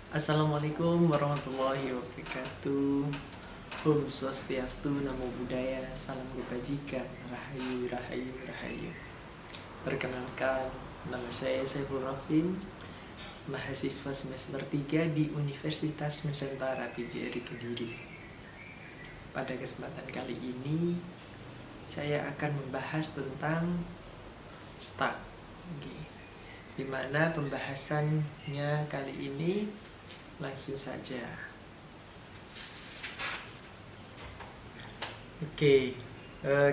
Assalamualaikum warahmatullahi wabarakatuh. Om Swastiastu, Namo Buddhaya, Salam Kebajikan, Rahayu, Rahayu, Rahayu. Perkenalkan, nama saya Saiful Rahim, mahasiswa semester 3 di Universitas Nusantara PGRI Kediri. Pada kesempatan kali ini, saya akan membahas tentang stuck, di mana pembahasannya kali ini langsung saja.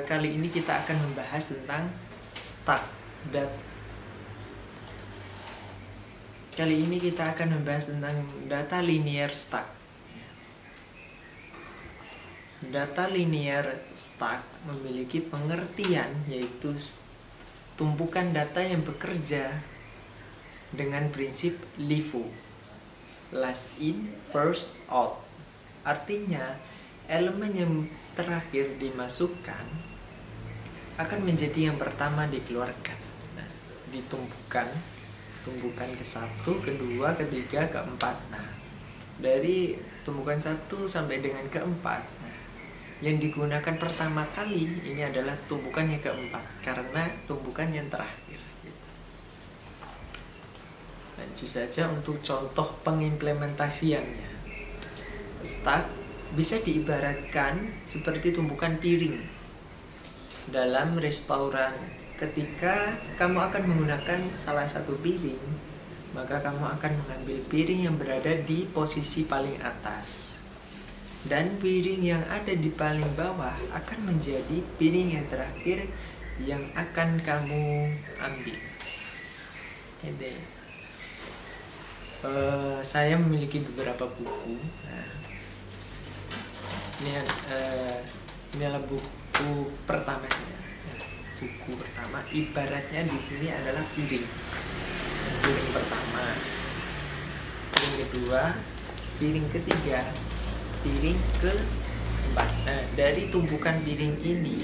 Kali ini kita akan membahas tentang stuck. Kali ini kita akan membahas tentang data linear stuck. Data linear stuck memiliki pengertian yaitu tumpukan data yang bekerja dengan prinsip LIFO, last in, first out. Artinya, elemen yang terakhir dimasukkan akan menjadi yang pertama dikeluarkan. Nah, ditumpukan ke satu, kedua, ketiga, keempat. Nah, dari tumpukan satu sampai dengan keempat, yang digunakan pertama kali ini adalah tumpukan yang keempat karena tumpukan yang terakhir. Lanjut saja untuk contoh pengimplementasiannya. Stuck bisa diibaratkan seperti tumpukan piring dalam restoran. Ketika kamu akan menggunakan salah satu piring, maka kamu akan mengambil piring yang berada di posisi paling atas, dan piring yang ada di paling bawah akan menjadi piring yang terakhir yang akan kamu ambil. Saya memiliki beberapa buku. Nah, ini adalah buku pertamanya. Buku pertama ibaratnya di sini adalah piring pertama, piring kedua, piring ketiga, piring keempat. Nah, dari tumpukan piring ini,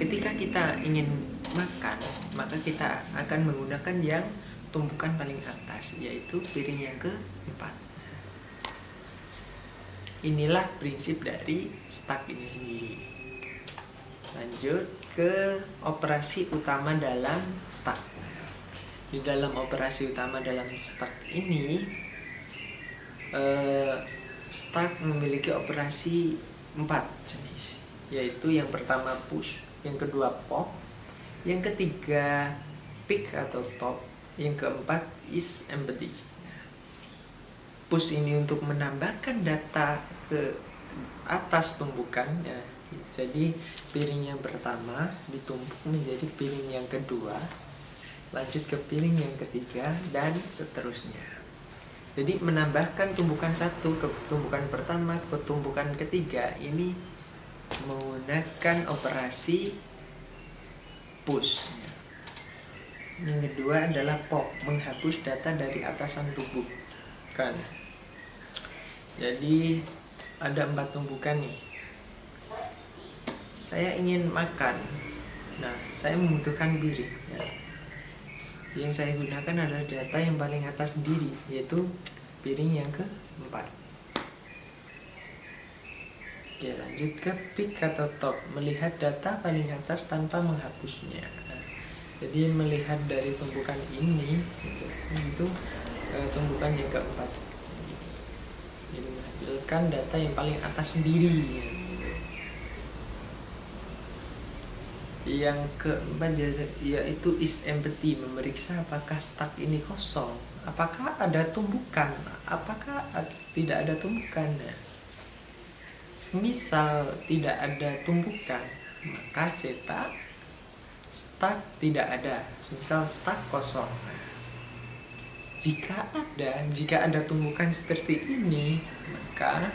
ketika kita ingin makan, maka kita akan menggunakan yang tumpukan paling atas, yaitu piring yang keempat. Inilah prinsip dari stuck ini sendiri. Lanjut ke operasi utama dalam stuck. Di dalam operasi utama dalam stuck ini, stuck memiliki operasi 4 jenis, yaitu yang pertama push, yang kedua pop, yang ketiga pick atau top, yang keempat is empty. Push ini untuk menambahkan data ke atas tumpukan ya. Jadi piring yang pertama ditumpuk menjadi piring yang kedua, lanjut ke piring yang ketiga, dan seterusnya. Jadi menambahkan tumpukan satu ke tumpukan pertama ke tumpukan ketiga ini menggunakan operasi push. Yang kedua adalah pop, menghapus data dari atasan tumpukan. Jadi ada 4 tumpukan nih. Saya ingin makan. Nah, saya membutuhkan piring ya. Yang saya gunakan adalah data yang paling atas sendiri, yaitu piring yang keempat. Oke, lanjut ke pick atau top, melihat data paling atas tanpa menghapusnya. Jadi melihat dari tumpukan ini itu tumpukan yang keempat. Jadi mengambilkan data yang paling atas sendiri. Yang keempat yaitu is empty, memeriksa apakah stuck ini kosong, apakah ada tumpukan, apakah tidak ada tumpukan. Semisal tidak ada tumpukan, maka cetak stuck tidak ada, semisal stuck kosong. Jika ada tumpukan seperti ini, maka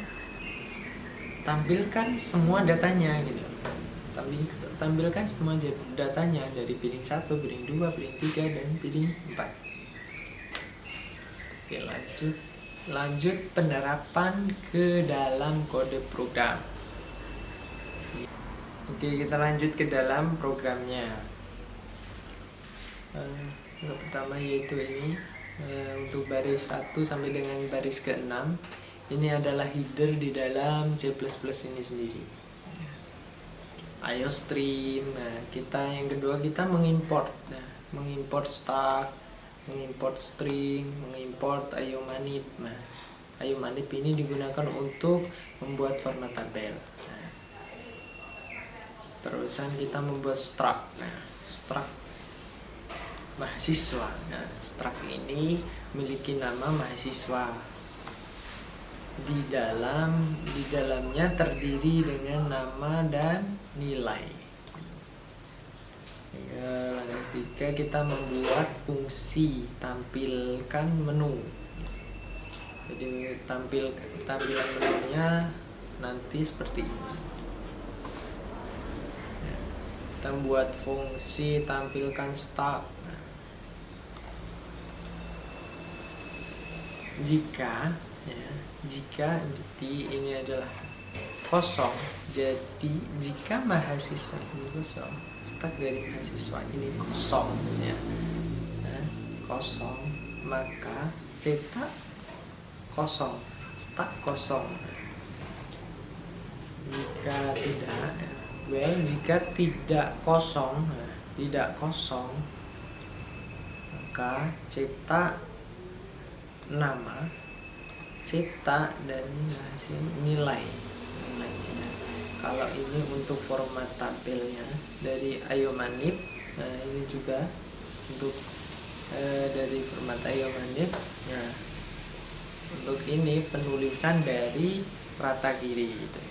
tampilkan semua datanya gitu. Tampilkan semua datanya dari piring 1, piring 2, piring 3, dan piring 4. Oke, lanjut penerapan ke dalam kode program. Oke, kita lanjut ke dalam programnya. Yang pertama yaitu ini Untuk baris 1 sampai dengan baris ke-6 ini adalah header di dalam C++ ini sendiri. IOStream. Nah, yang kedua kita mengimport. Nah, mengimport stack, mengimport string, mengimport IOManip. Nah, IOManip ini digunakan untuk membuat format tabel. Nah, terusan kita membuat struct. Nah, struct mahasiswa. Nah, struct ini memiliki nama mahasiswa. Di dalamnya terdiri dengan nama dan nilai. Yang ketiga kita membuat fungsi tampilkan menu. Jadi tampilan menunya nanti seperti ini. Kita buat fungsi tampilkan start. Jika ini adalah kosong, jadi jika mahasiswa ini kosong, stack dari mahasiswa ini kosong, ya, kosong, maka cetak kosong, stack kosong. Jika tidak kosong, maka cetak nama, cetak dan hasil nilai. Kalau ini untuk format tabelnya dari IOManip. Nah, ini juga untuk dari format IOManip. Nah, untuk ini penulisan dari rata kiri gitu.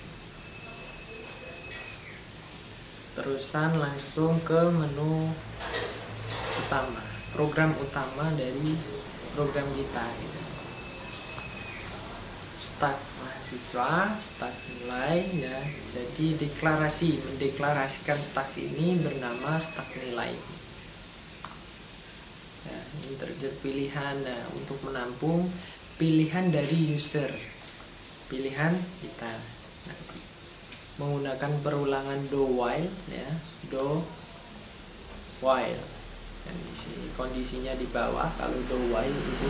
Terusan langsung ke menu utama, program utama dari program kita gitu. Stack mahasiswa, stack nilai, ya. Jadi mendeklarasikan stack ini bernama stack nilai. Nah, ini terjadi pilihan. Nah, untuk menampung pilihan dari user, pilihan kita. Nah, menggunakan perulangan do while, ya, do while. Dan di sini kondisinya di bawah kalau do while itu.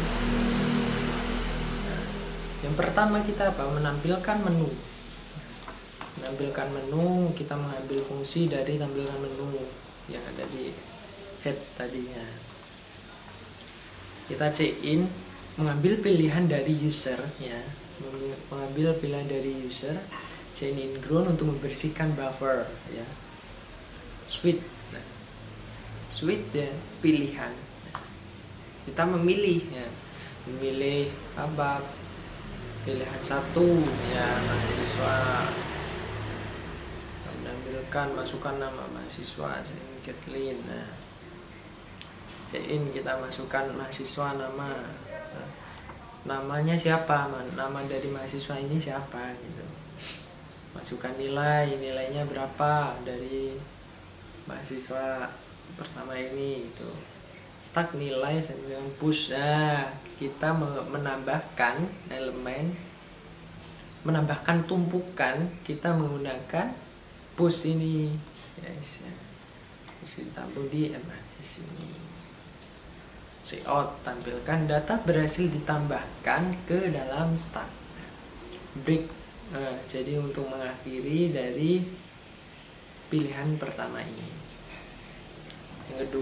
Yang pertama kita menampilkan menu. Menampilkan menu, kita mengambil fungsi dari tampilan menu yang ada di head tadinya. Kita in, mengambil pilihan dari user, ya. Mengambil pilihan dari user, in ground untuk membersihkan buffer, ya. Switch. Nah, switch, ya, pilihan. Nah, kita memilih, ya. Memilih apa? Pilihan 1, ya, mahasiswa. Kita menampilkan, masukkan nama mahasiswa, Kathleen. Nah, in kita masukkan mahasiswa nama. Nah, namanya siapa? Nama dari mahasiswa ini siapa gitu. Masukkan nilainya berapa dari mahasiswa pertama ini gitu. Stack nilai sampai dengan push. Nah, kita menambahkan elemen, menambahkan tumpukan, kita menggunakan push ini, yes, ya. Terus ditampung di sini. Cout, tampilkan data berhasil ditambahkan ke dalam stack. Break. Nah, jadi untuk mengakhiri dari pilihan pertama ini.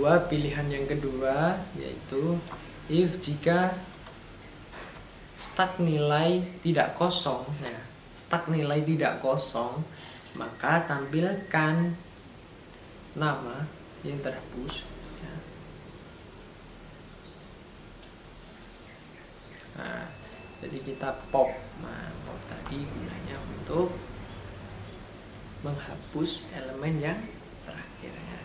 Pilihan yang kedua yaitu jika stack nilai tidak kosong. Nah, stack nilai tidak kosong, maka tampilkan nama yang terhapus, ya. Nah, jadi kita pop. Nah, pop tadi gunanya untuk menghapus elemen yang terakhirnya.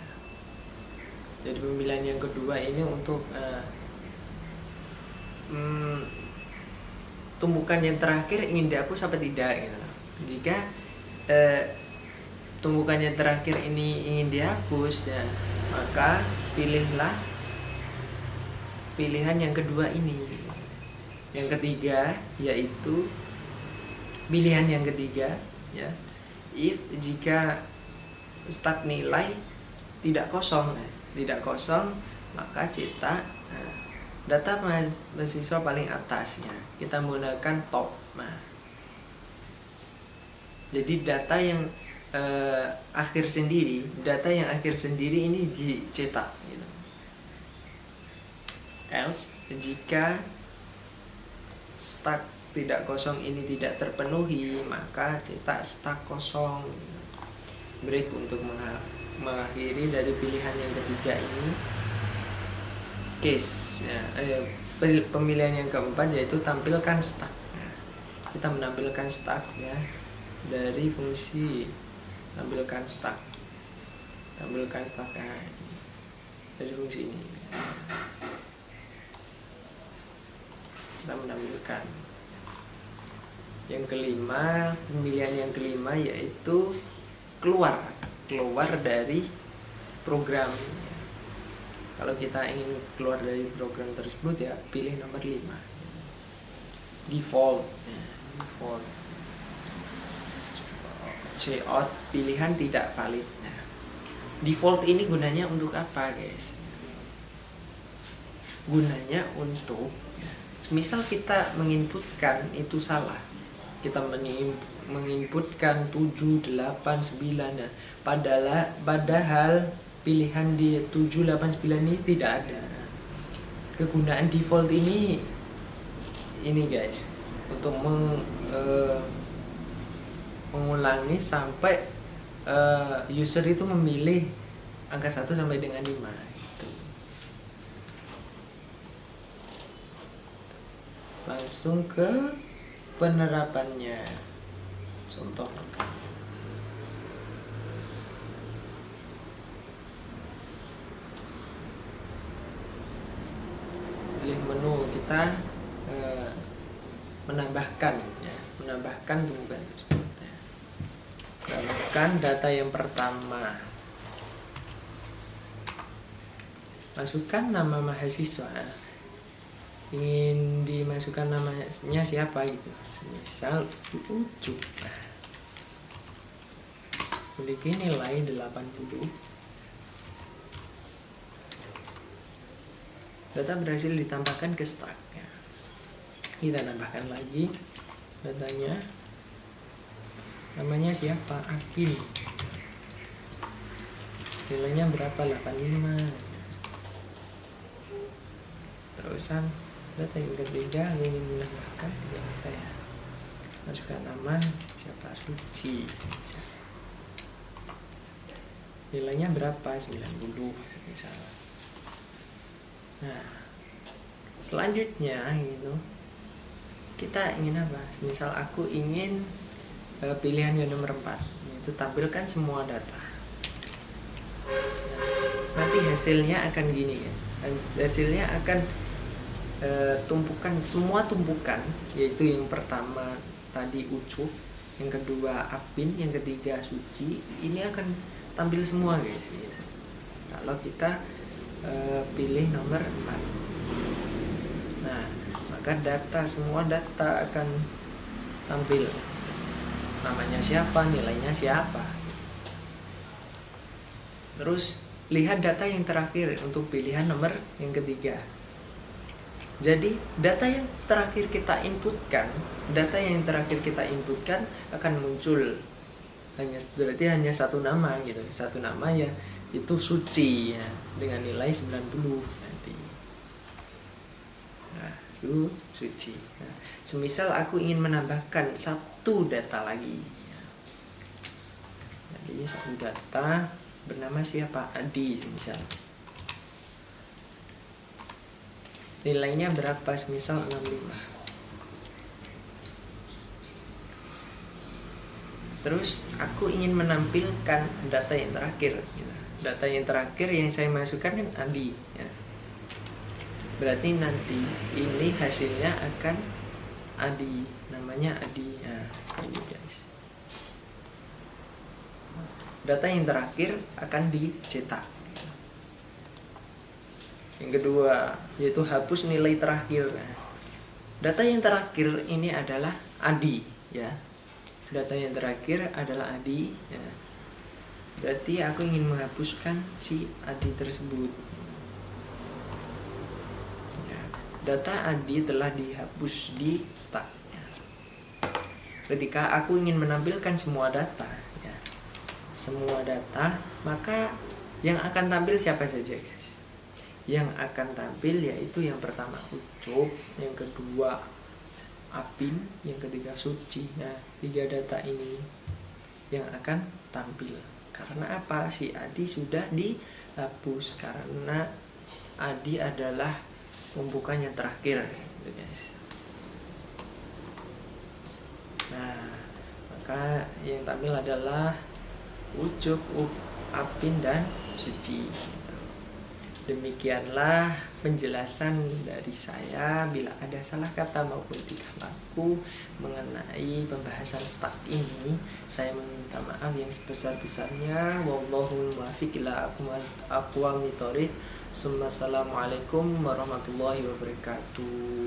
Jadi pemilihan yang kedua ini untuk tumpukan yang terakhir ingin dihapus apa tidak gitu. Jika tumpukan yang terakhir ini ingin dihapus, ya, maka pilihlah pilihan yang kedua ini. Yang ketiga yaitu pilihan yang ketiga, ya, jika stack nilai tidak kosong. Tidak kosong, maka cetak data mahasiswa paling atasnya kita menggunakan top. Nah, jadi data yang akhir sendiri ini dicetak gitu. Else jika stak tidak kosong ini tidak terpenuhi, maka cetak stak kosong. Break untuk mengakhiri dari pilihan yang ketiga ini. Case ya, pemilihan yang keempat yaitu tampilkan stak. Nah, kita menampilkan stak ya dari fungsi tampilkan stak dari fungsi ini kita menampilkan. Yang kelima, pemilihan yang kelima yaitu keluar dari program. Kalau kita ingin keluar dari program tersebut ya pilih nomor 5, default. Cout pilihan tidak valid. Nah, default ini gunanya untuk apa guys? Gunanya untuk misal kita menginputkan itu salah, kita menginputkan 7, 8, 9, nah, padahal pilihan di 7, 8, 9 ini tidak ada. Kegunaan default ini guys, untuk mengulangi sampai user itu memilih angka 1 sampai dengan 5 gitu. Langsung ke penerapannya. Contoh pilih menu, kita menambahkan bukan menambahkan data yang pertama. Masukkan nama mahasiswa, ingin dimasukkan namanya siapa gitu, misal Ucup. Nah, memiliki nilai 80. Data berhasil ditambahkan ke stak ya. Kita tambahkan lagi datanya, namanya siapa, Akin, nilainya berapa, 85. Terusan data yang ketiga ingin menambahkan data ya, masukkan nama siapa, Suci, nilainya berapa, 90 misalnya. Nah, selanjutnya gitu kita ingin apa, misal aku ingin pilihan yang nomor 4 yaitu tampilkan semua data. Nah, nanti hasilnya akan gini ya, hasilnya akan semua tumpukan, yaitu yang pertama tadi Ucup, yang kedua Apin, yang ketiga Suci, ini akan tampil semua guys gitu. Kalau kita pilih nomor 4, nah maka semua data akan tampil, namanya siapa, nilainya siapa. Terus lihat data yang terakhir untuk pilihan nomor yang ketiga. Jadi data yang terakhir kita inputkan akan muncul berarti hanya satu nama gitu, satu nama ya itu Suci ya, dengan nilai 90 nanti. Nah, itu Suci. Nah, semisal aku ingin menambahkan satu data lagi ya. Jadi satu data bernama siapa, Adi semisal. Nilainya berapa, semisal 65. Terus aku ingin menampilkan data yang terakhir gitu. Data yang terakhir yang saya masukkan kan Adi ya. Berarti nanti ini hasilnya akan Adi, namanya Adi ya, ini guys. Data yang terakhir akan dicetak. Yang kedua yaitu hapus nilai terakhir. Nah, data yang terakhir ini adalah Adi ya. Data yang terakhir adalah Adi ya. Berarti aku ingin menghapuskan si Adi tersebut ya. data Adi telah dihapus di stacknya. Ketika aku ingin menampilkan semua data, ya, semua data, maka yang akan tampil siapa saja, guys? Yang akan tampil yaitu yang pertama Ucup, yang kedua Apin, yang ketiga Suci. Nah, 3 data ini yang akan tampil. Karena apa? Si Adi sudah dihapus karena Adi adalah pembukaan yang terakhir, gitu guys. Nah, maka yang tampil adalah Ucup, Apin, dan Suci. Gitu. Demikianlah penjelasan dari saya. Bila ada salah kata maupun tingkah laku mengenai pembahasan stack ini, saya meminta maaf yang sebesar-besarnya. Wallahul muwaffiq ila aqwamit thoriq. Assalamualaikum warahmatullahi wabarakatuh.